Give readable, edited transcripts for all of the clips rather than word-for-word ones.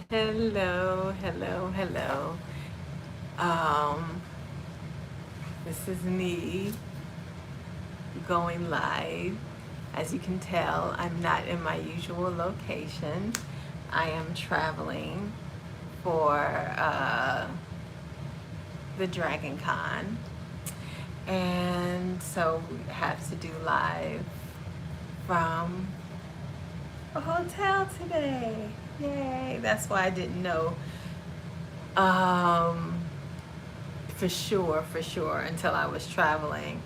Hello, hello, hello. Um, this is me going live. As you can tell, I'm not in my usual location. I am traveling for the Dragon Con, and so we have to do live from a hotel today. Yay! That's why I didn't know. Um, for sure, until I was traveling,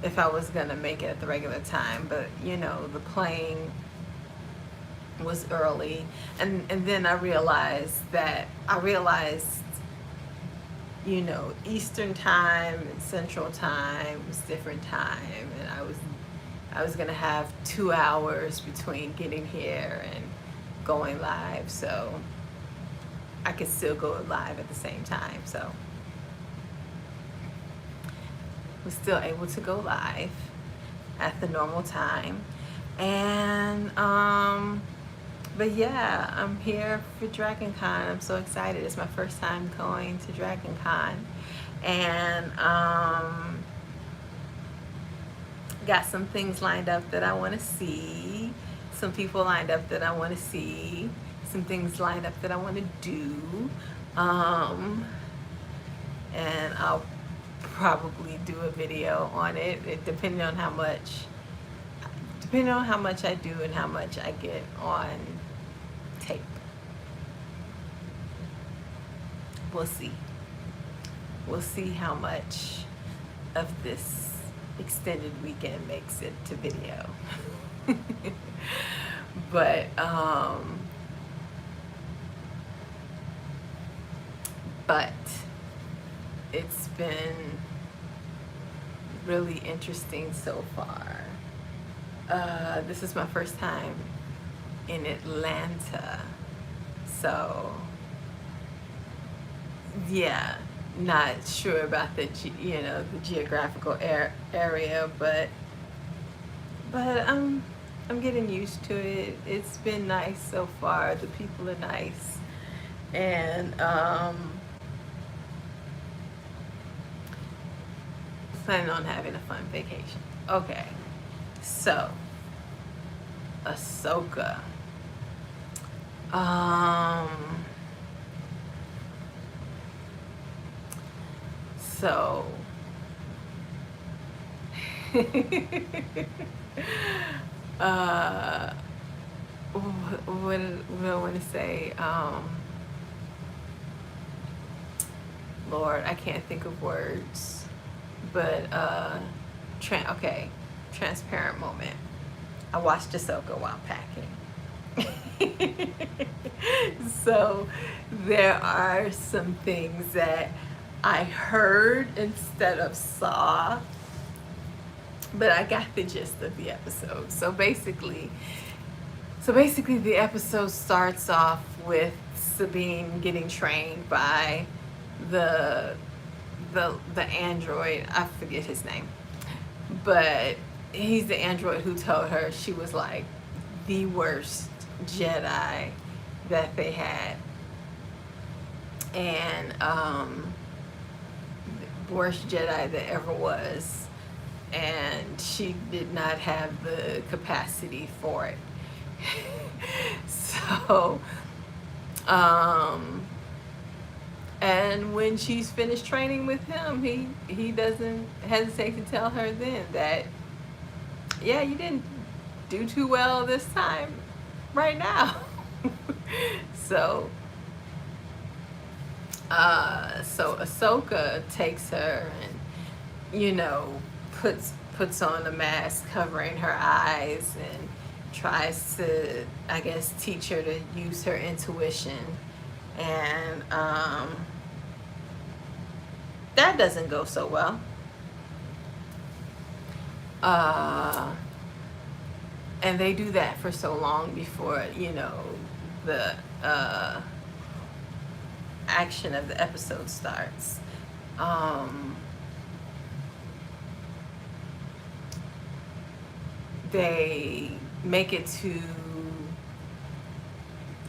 if I was gonna make it at the regular time. But the plane was early, and then I realized Eastern time and Central time was different time, and I was gonna have 2 hours between getting here and going live, so I could still go live at the same time. So was still able to go live at the normal time. And but yeah, I'm here for Dragon Con. I'm so excited. It's my first time going to Dragon Con. And got some things lined up that I want to see, some people lined up that I want to see, some things lined up that I want to do. Um, and I'll probably do a video on it, depending on how much I do and how much I get on tape. We'll see. We'll see how much of this extended weekend makes it to video. but but it's been really interesting so far. This is my first time in Atlanta, so yeah, not sure about the geographical area, but I'm getting used to it. It's been nice so far. The people are nice, and planning on having a fun vacation. Okay, so Ahsoka. Um, so uh, what do I want to say? Lord, I can't think of words, but okay, transparent moment. I watched Ahsoka while packing. So there are some things that I heard instead of saw, but I got the gist of the episode. So basically the episode starts off with Sabine getting trained by the the android. I forget his name, but he's the android who told her she was like the worst Jedi that they had, and worst Jedi that ever was, and she did not have the capacity for it. So, um, and when she's finished training with him, he doesn't hesitate to tell her then that, yeah, you didn't do too well this time, right now. So, so Ahsoka takes her and puts on a mask covering her eyes and tries to, I guess, teach her to use her intuition, and that doesn't go so well. Uh, and they do that for so long before the action of the episode starts. Um, they make it to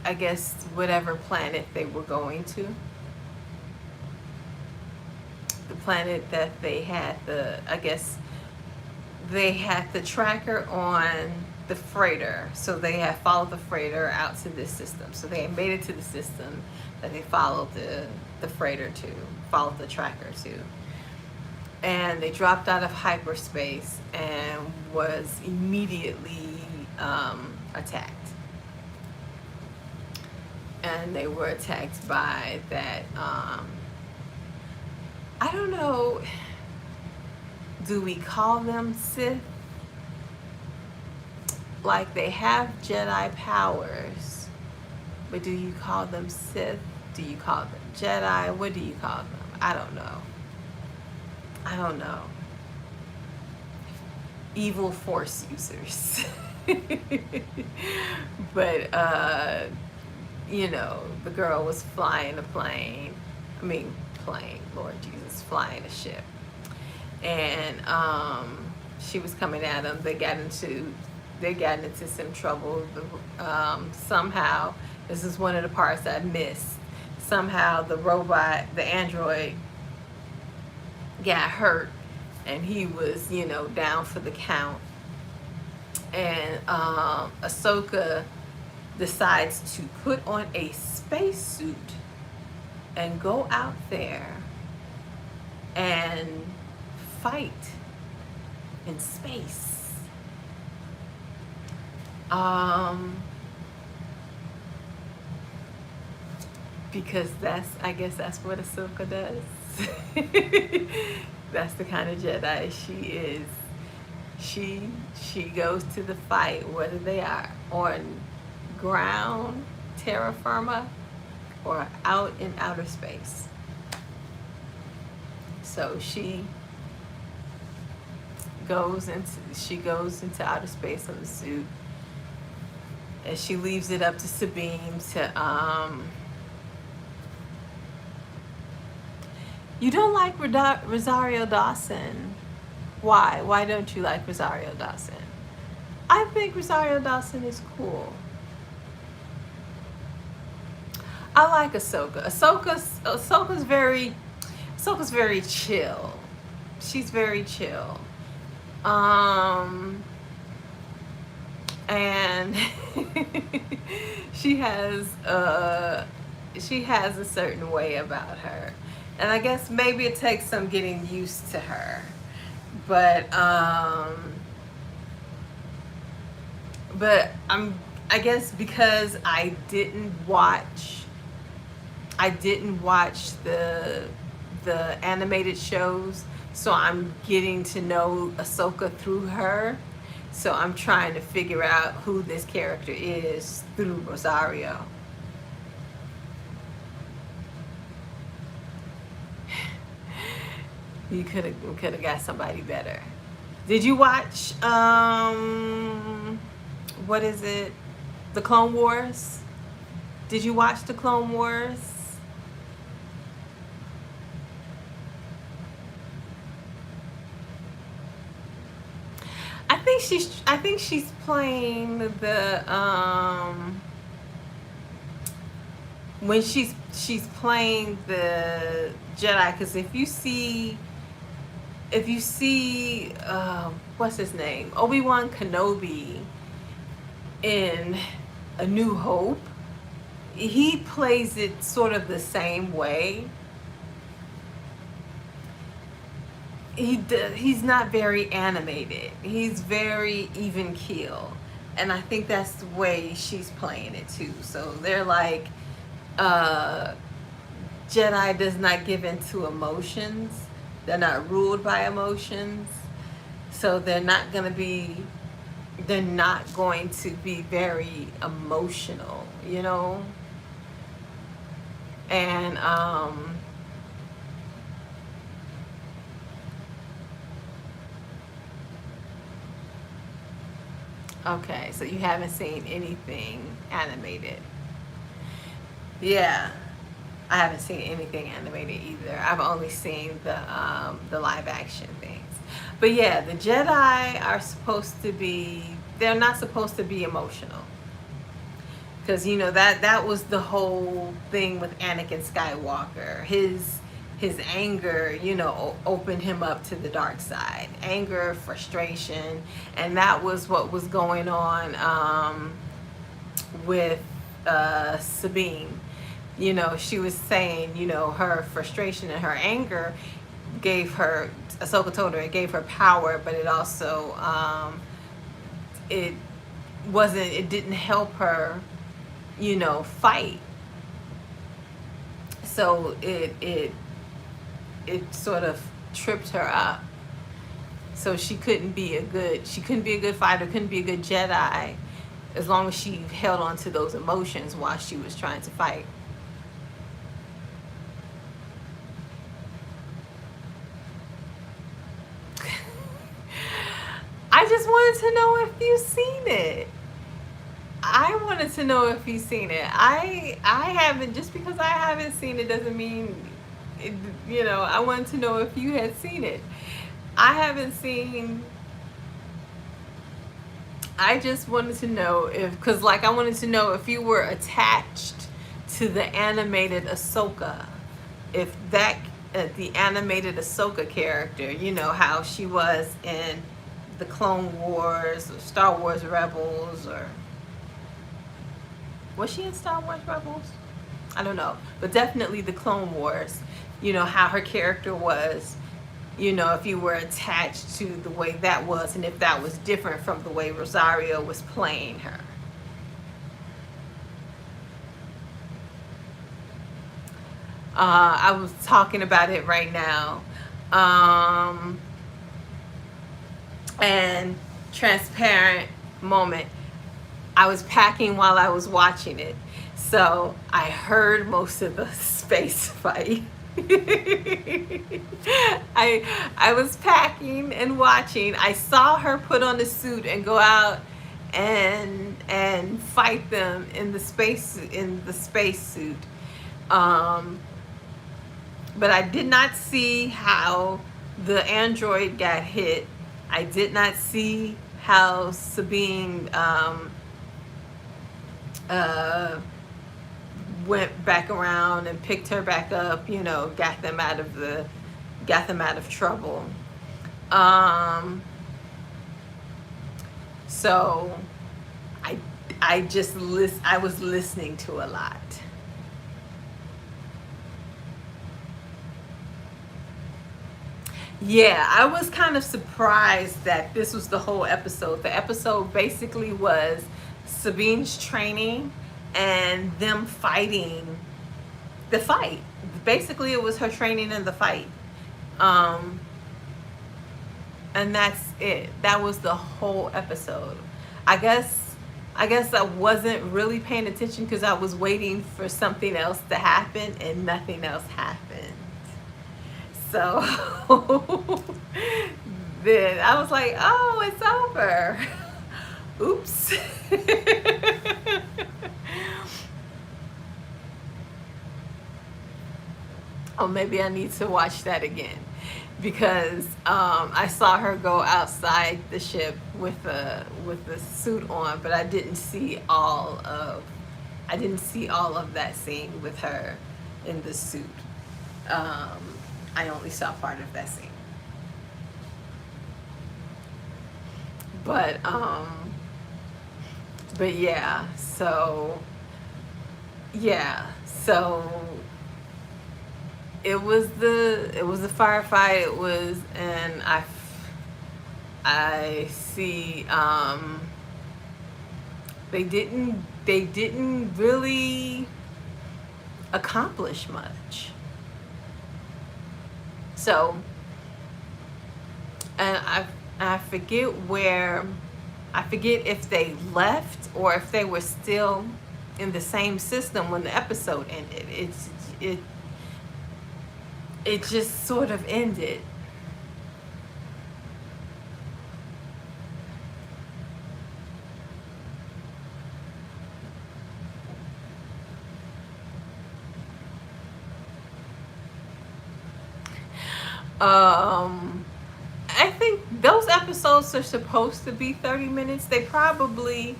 I guess, whatever planet they were going to. The planet that they had I guess they had the tracker on the freighter, so they had followed the freighter out to this system. So they had made it to the system that they followed the freighter to, followed the tracker to. And they dropped out of hyperspace and was immediately attacked. And they were attacked by that, I don't know, do we call them Sith? Like, they have Jedi powers, but do you call them Sith? Do you call them Jedi? What do you call them? I don't know. I don't know. Evil Force users. But, you know, the girl was flying a plane. I mean, plane, Lord Jesus, flying a ship. And she was coming at them. They got into some trouble. Somehow, this is one of the parts I missed. Somehow the robot, the android, got hurt, and he was, you know, down for the count. And Ahsoka decides to put on a spacesuit and go out there and fight in space. Because I guess that's what Ahsoka does. That's the kind of Jedi she is. She goes to the fight, whether they are on ground, terra firma, or out in outer space. So she goes into outer space on the suit, and she leaves it up to Sabine to You don't like Rosario Dawson. Why? Why don't you like Rosario Dawson? I think Rosario Dawson is cool. I like Ahsoka. Ahsoka's very chill. She's very chill. And she has a certain way about her. And I guess maybe it takes some getting used to her. But I guess because I didn't watch the animated shows, so I'm getting to know Ahsoka through her. So I'm trying to figure out who this character is through Rosario. You could have got somebody better. Did you watch what is it? The Clone Wars? Did you watch the Clone Wars? I think she's playing the when she's playing the Jedi, because if you see what's his name, Obi-Wan Kenobi in A New Hope, he plays it sort of the same way. He's not very animated. He's very even keel, and I think that's the way she's playing it too. So they're like, Jedi does not give into emotions. They're not ruled by emotions. So they're not going to be very emotional, you know? And okay, so you haven't seen anything animated. Yeah, I haven't seen anything animated either. I've only seen the live action things. But yeah, the Jedi are supposed to be, they're not supposed to be emotional. because that was the whole thing with Anakin Skywalker. His anger, opened him up to the dark side. Anger, frustration, and that was what was going on with Sabine. She was saying, her frustration and her anger gave her, Ahsoka told her, it gave her power, but it also, it didn't help her, fight. So it sort of tripped her up. So she couldn't be a good fighter, couldn't be a good Jedi, as long as she held on to those emotions while she was trying to fight. I just wanted to know if you've seen it. I wanted to know if you've seen it. I haven't. Just because I haven't seen it doesn't mean it, I wanted to know if you had seen it. I haven't seen. I just wanted to know because I wanted to know if you were attached to the animated Ahsoka, if that the animated Ahsoka character, how she was in the Clone Wars or Star Wars Rebels, or was she in Star Wars Rebels? I don't know, but definitely the Clone Wars. How her character was. If you were attached to the way that was, and if that was different from the way Rosario was playing her. I was talking about it right now. And transparent moment. I was packing while I was watching it, so I heard most of the space fight. I was packing and watching. I saw her put on the suit and go out and fight them in the space suit. But I did not see how the android got hit. I did not see how Sabine went back around and picked her back up, got them out of trouble. So I was listening to a lot. Yeah, I was kind of surprised that this was the whole episode. The episode basically was Sabine's training and them fighting the fight. Basically, it was her training and the fight. And that's it. That was the whole episode. I guess I wasn't really paying attention because I was waiting for something else to happen, and nothing else happened. So then I was like, oh, it's over. Oops. Oh, maybe I need to watch that again, because I saw her go outside the ship with the suit on, but I didn't see all of that scene with her in the suit. I only saw part of that scene. But yeah, so it was the firefight. It was, and I see they didn't really accomplish much. So, and I forget if they left or if they were still in the same system when the episode ended. It just sort of ended. I think those episodes are supposed to be 30 minutes. They probably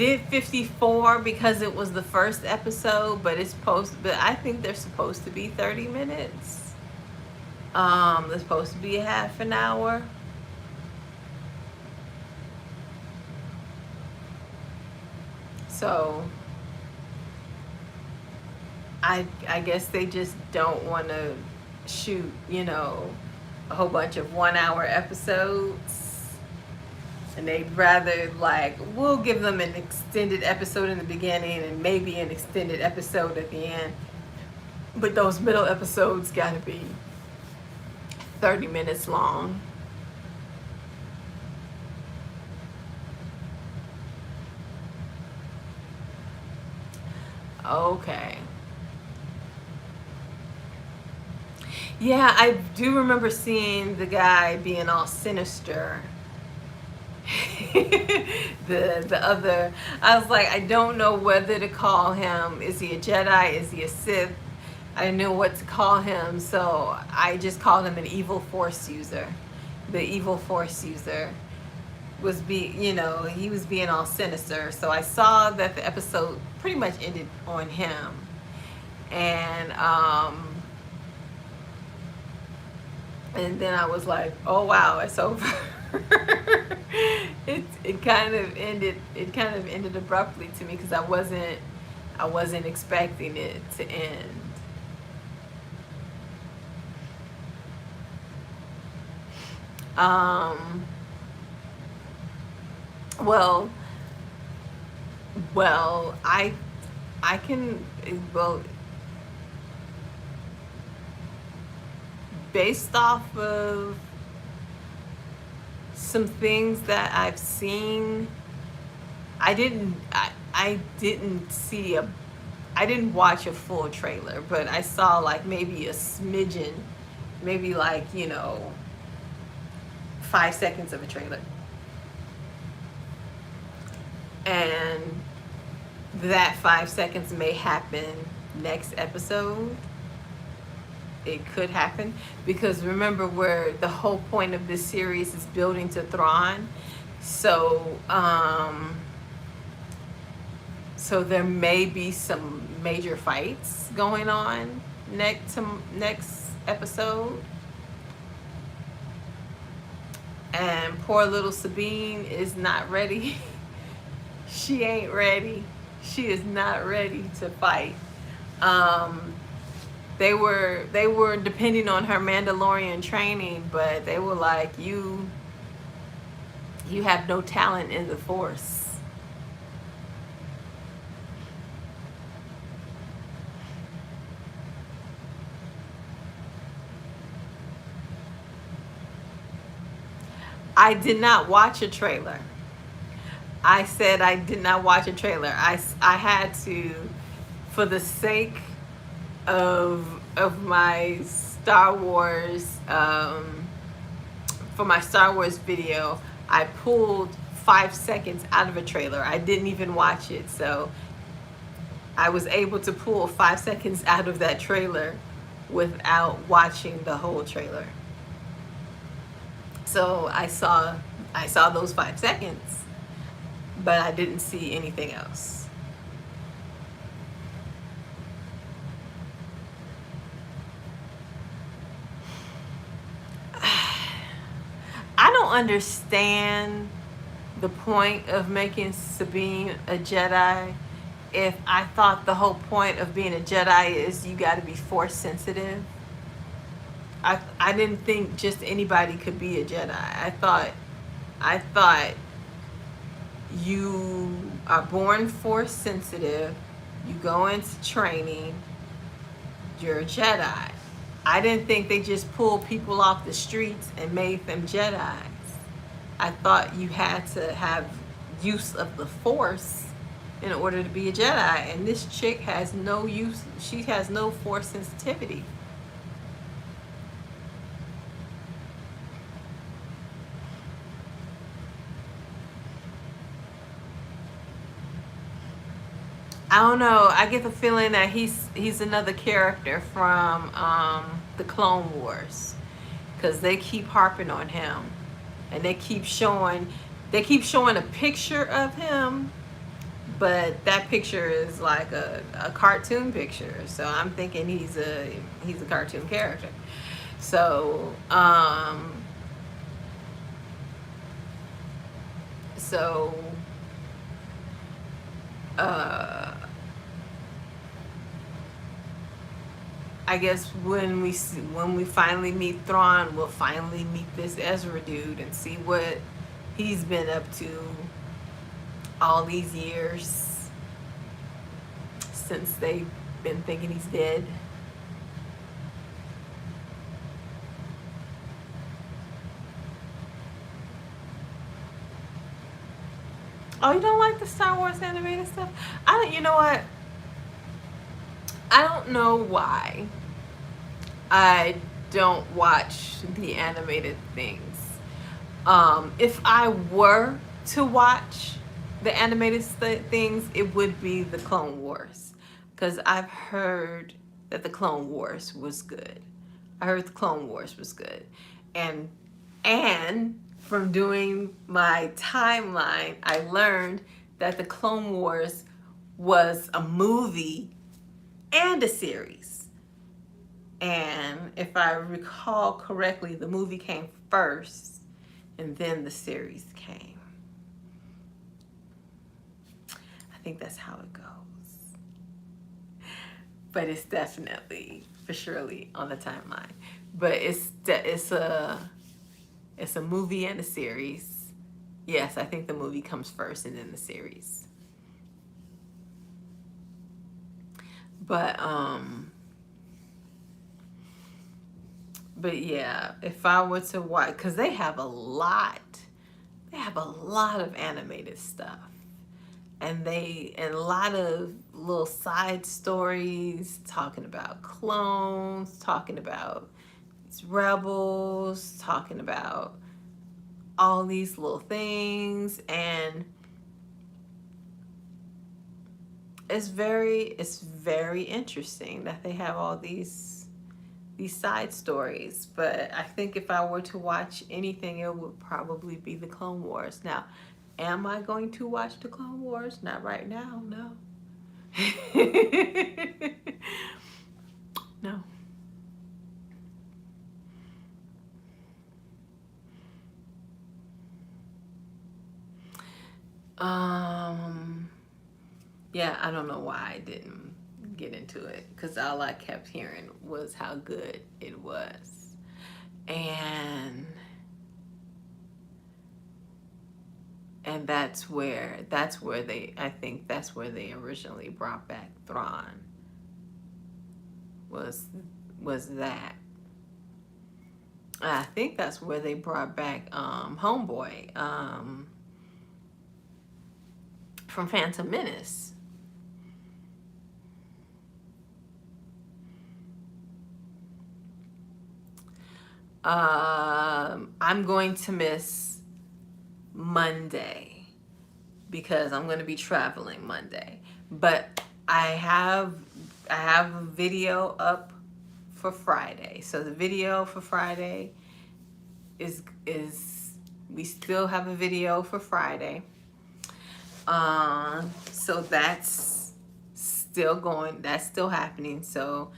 did 54 because it was the first episode, but but I think they're supposed to be 30 minutes. They're supposed to be a half an hour. So I guess they just don't want to shoot, a whole bunch of 1 hour episodes. And they'd rather, like, we'll give them an extended episode in the beginning and maybe an extended episode at the end. But those middle episodes gotta be 30 minutes long. Okay. Yeah, I do remember seeing the guy being all sinister. The other, I was like, I don't know whether to call him. Is he a Jedi? Is he a Sith? I didn't know what to call him, so I just called him an evil Force user. The evil Force user he was being all sinister. So I saw that the episode pretty much ended on him, and then I was like, oh wow, it's over. It kind of ended abruptly to me because I wasn't expecting it to end. Well, I can, well, based off of some things that I've seen, I didn't watch a full trailer, but I saw like maybe a smidgen, maybe like 5 seconds of a trailer. And that 5 seconds may happen next episode. It could happen because remember, where the whole point of this series is building to Thrawn. So so there may be some major fights going on next episode. And poor little Sabine is not ready. She ain't ready. She is not ready to fight. They were depending on her Mandalorian training, but they were like, you have no talent in the Force. I did not watch a trailer. I said I did not watch a trailer. I had to, for the sake of my Star Wars, for my Star Wars video, I pulled 5 seconds out of a trailer. I didn't even watch it, so I was able to pull 5 seconds out of that trailer without watching the whole trailer. So I saw those 5 seconds, but I didn't see anything else. I don't understand the point of making Sabine a Jedi if I thought the whole point of being a Jedi is you got to be Force sensitive. I didn't think just anybody could be a Jedi. I thought you are born Force sensitive, you go into training, you're a Jedi. I didn't think they just pulled people off the streets and made them Jedis. I thought you had to have use of the Force in order to be a Jedi, and this chick has no use. She has no Force sensitivity. I don't know. I get the feeling that he's another character from the Clone Wars, because they keep harping on him, and they keep showing a picture of him, but that picture is like a cartoon picture, so I'm thinking he's a cartoon character. So so uh I guess when we finally meet Thrawn, we'll finally meet this Ezra dude and see what he's been up to all these years since they've been thinking he's dead. Oh, you don't like the Star Wars animated stuff? I don't. You know what? I don't know why I don't watch the animated things. If I were to watch the animated things, it would be the Clone Wars, because I've heard that the Clone Wars was good. I heard the Clone Wars was good, and from doing my timeline, I learned that the Clone Wars was a movie and a series. And if I recall correctly, the movie came first and then the series came. I think that's how it goes. But it's definitely, for surely, on the timeline. But it's a movie and a series. Yes, I think the movie comes first and then the series. But yeah, if I were to watch, because they have a lot of animated stuff, and a lot of little side stories talking about clones, talking about these rebels, talking about all these little things, and it's very interesting that they have all these side stories. But I think if I were to watch anything, it would probably be the Clone Wars. Now, am I going to watch the Clone Wars? Not right now, no. No. Yeah, I don't know why I didn't get into it, because all I kept hearing was how good it was. And that's where they I think that's where they originally brought back Thrawn, was that. I think that's where they brought back Homeboy from Phantom Menace. I'm going to miss Monday because I'm going to be traveling Monday. But I have a video up for Friday. So the video for Friday is we still have a video for Friday. So that's still going. That's still happening. So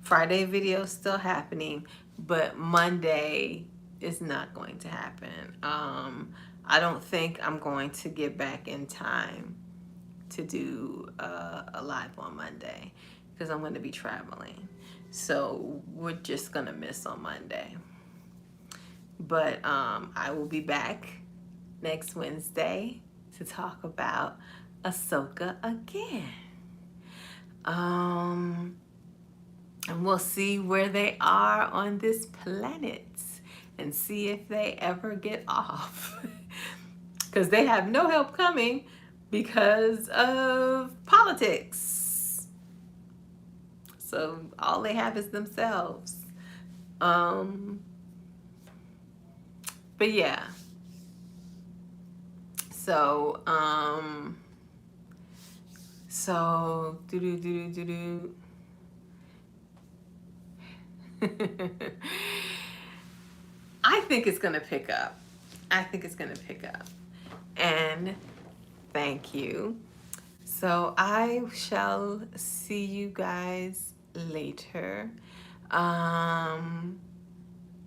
Friday video is still happening, but Monday is not going to happen. I don't think I'm going to get back in time to do a live on Monday because I'm going to be traveling. So we're just going to miss on Monday. But I will be back next Wednesday to talk about Ahsoka again. And we'll see where they are on this planet and see if they ever get off. Because they have no help coming because of politics. So all they have is themselves. But yeah. So I think it's gonna pick up. I think it's gonna pick up. And thank you So I shall see you guys later. Um,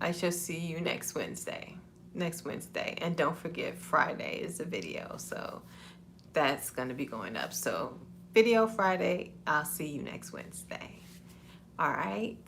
I shall see you next Wednesday. Next Wednesday. And don't forget, Friday is a video. So that's going to be going up. So, video Friday. I'll see you next Wednesday. All right.